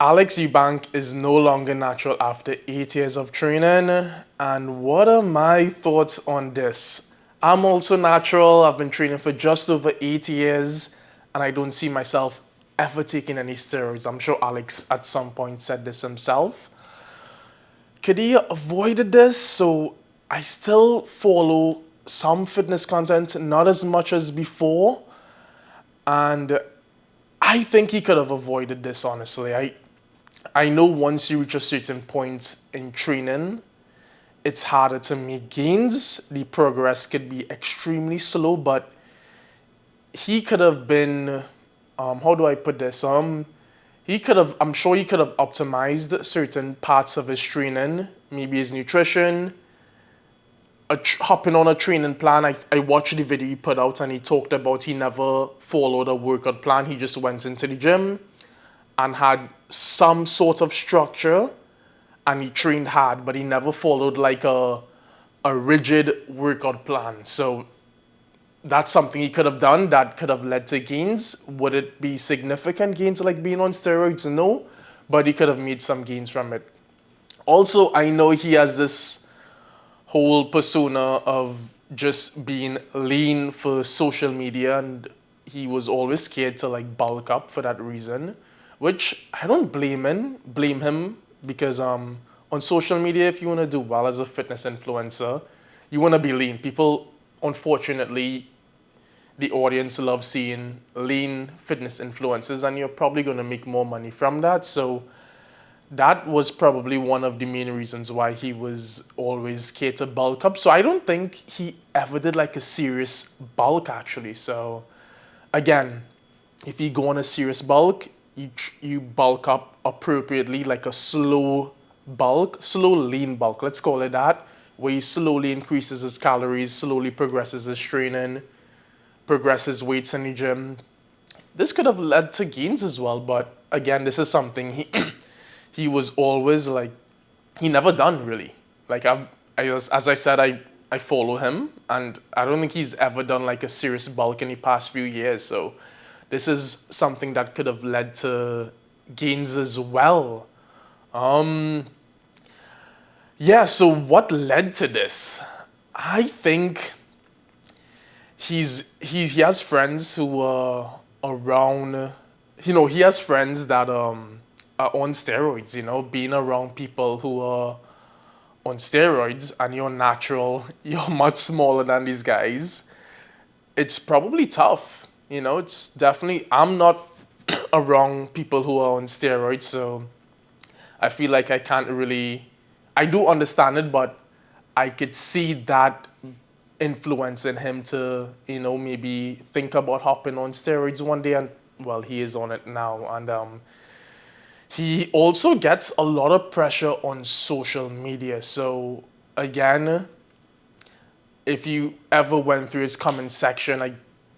Alex Eubank is no longer natural after 8 years of training. And what are my thoughts on this? I'm also natural. I've been training for just over 8 years, and I don't see myself ever taking any steroids. I'm sure Alex at some point said this himself. Could he avoided this? So I still follow some fitness content, not as much as before. And I think he could have avoided this, honestly. I know once you reach a certain point in training, it's harder to make gains. The progress could be extremely slow, but he could have been, how do I put this? I'm sure he could have optimized certain parts of his training, maybe his nutrition, hopping on a training plan. I watched the video he put out and he talked about he never followed a workout plan. He just went into the gym and had some sort of structure and he trained hard, but he never followed like a rigid workout plan. So that's something he could have done that could have led to gains. Would it be significant gains like being on steroids? No, but he could have made some gains from it. Also, I know he has this whole persona of just being lean for social media, and he was always scared to like bulk up for that reason, which I don't blame him because on social media, if you want to do well as a fitness influencer, you want to be lean. People, unfortunately, the audience loves seeing lean fitness influencers, and you're probably going to make more money from that. So that was probably one of the main reasons why he was always scared to bulk up. So I don't think he ever did like a serious bulk actually. So again, if you go on a serious bulk, you bulk up appropriately, like a slow bulk, slow lean bulk, let's call it that, where he slowly increases his calories, slowly progresses his training, progresses weights in the gym. This could have led to gains as well, but again, this is something he he was always like he never done really. Like as I said, I follow him, and I don't think he's ever done like a serious bulk in the past few years. So this is something that could have led to gains as well. Um, yeah. So what led to this? I think he has friends who are around. He has friends that are on steroids. Being around people who are on steroids and you're natural, you're much smaller than these guys. It's probably tough. It's definitely. I'm not around people who are on steroids, so I feel like I can't really. I do understand it, but I could see that influence in him to, maybe think about hopping on steroids one day, and well, he is on it now, and he also gets a lot of pressure on social media. So again, if you ever went through his comment section,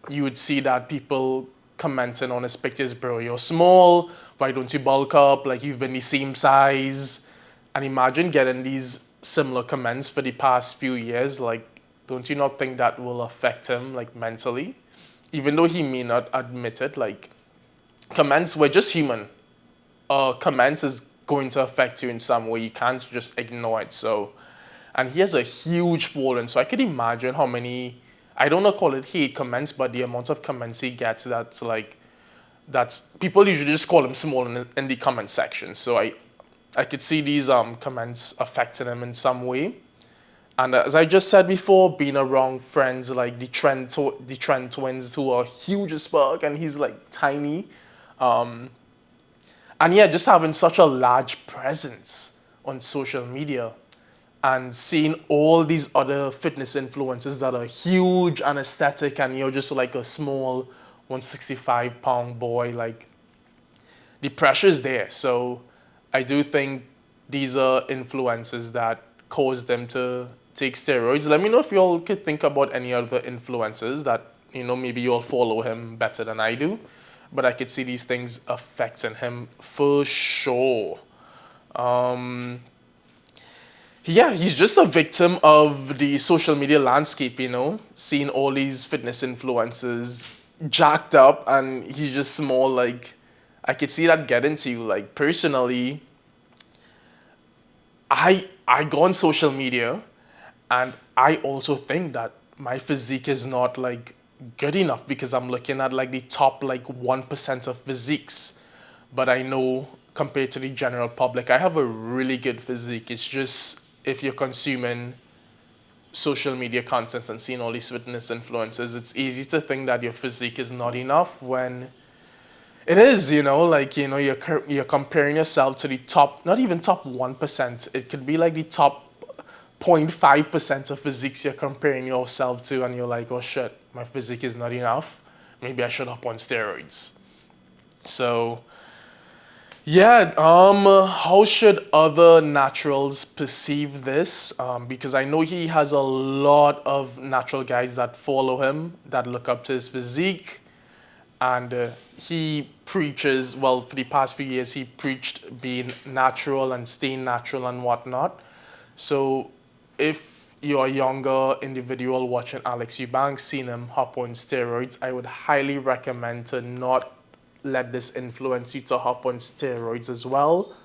you would see that people commenting on his pictures, bro, you're small, why don't you bulk up? Like you've been the same size. And imagine getting these similar comments for the past few years. Like, don't you not think that will affect him like mentally? Even though he may not admit it, like comments, we're just human. Comments is going to affect you in some way. You can't just ignore it. So, and he has a huge following. So I could imagine how many, I don't know, call it hate comments, but the amount of comments he gets that's people usually just call him small in the comment section. So I could see these comments affecting him in some way. And as I just said before, being around friends like the Trent twins who are huge as fuck, and he's like tiny. And yeah, just having such a large presence on social media and seeing all these other fitness influencers that are huge and aesthetic, and you're just like a small 165-pound boy, like the pressure is there. So I do think these are influences that cause them to take steroids. Let me know if you all could think about any other influencers that, maybe you all follow him better than I do. But I could see these things affecting him for sure. Um, yeah, he's just a victim of the social media landscape, seeing all these fitness influencers jacked up and he's just small, like, I could see that getting to you. Like personally, I go on social media and I also think that my physique is not like good enough because I'm looking at like the top like 1% of physiques. But I know compared to the general public, I have a really good physique. It's just if you're consuming social media content and seeing all these fitness influencers, it's easy to think that your physique is not enough when it is, like, you're comparing yourself to the top, not even top 1%. It could be like the top 0.5% of physiques you're comparing yourself to, and you're like, oh shit, my physique is not enough. Maybe I should hop on steroids. So, yeah, how should other naturals perceive this? Because I know he has a lot of natural guys that follow him, that look up to his physique, and he preaches, well, for the past few years, he preached being natural and staying natural and whatnot. So if you're a younger individual watching Alex Eubank, seeing him hop on steroids, I would highly recommend to not let this influence you to hop on steroids as well.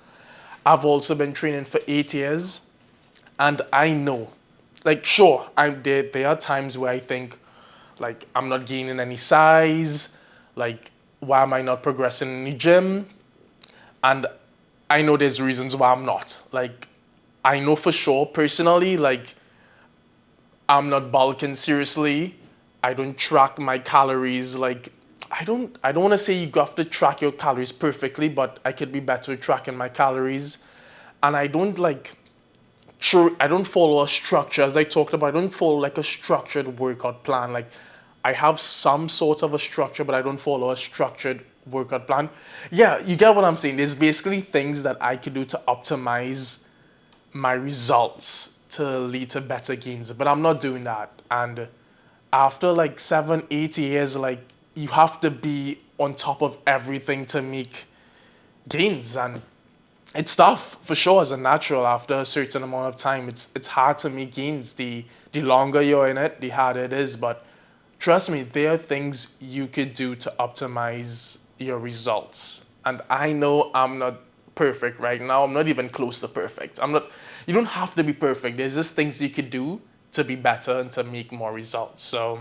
I've also been training for 8 years, and I know, like, sure, there are times where I think, like, I'm not gaining any size, like, why am I not progressing in the gym? And I know there's reasons why I'm not. Like, I know for sure personally, like, I'm not bulking seriously. I don't track my calories. Like, I don't want to say you have to track your calories perfectly, but I could be better at tracking my calories. And I don't like I don't follow a structure, as I talked about. I don't follow like a structured workout plan. Like, I have some sort of a structure, but I don't follow a structured workout plan. Yeah, you get what I'm saying. There's basically things that I could do to optimize my results to lead to better gains, but I'm not doing that. And after like 7, 8 years, like, you have to be on top of everything to make gains, and it's tough for sure as a natural. After a certain amount of time, it's hard to make gains. The longer you're in it, the harder it is. But trust me, there are things you could do to optimize your results. And I know I'm not perfect right now. I'm not even close to perfect. I'm not. You don't have to be perfect. There's just things you could do to be better and to make more results. So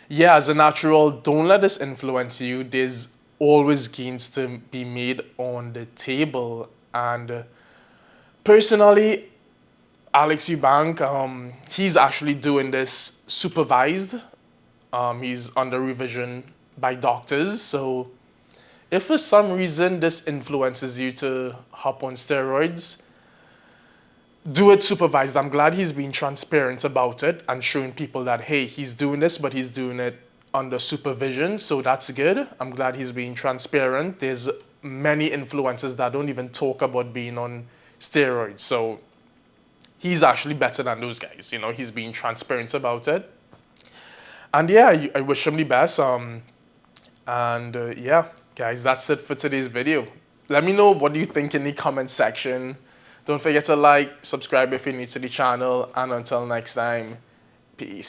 yeah, as a natural, don't let this influence you. There's always gains to be made on the table. And personally, Alex Eubank, he's actually doing this supervised. He's under revision by doctors. So if for some reason this influences you to hop on steroids, do it supervised. I'm glad he's being transparent about it and showing people that, hey, he's doing this, but he's doing it under supervision. So that's good. I'm glad he's being transparent. There's many influencers that don't even talk about being on steroids. So he's actually better than those guys. He's being transparent about it. And yeah, I wish him the best. Yeah, guys, that's it for today's video. Let me know what you think in the comment section. Don't forget to like, subscribe if you're new to the channel, and until next time, peace.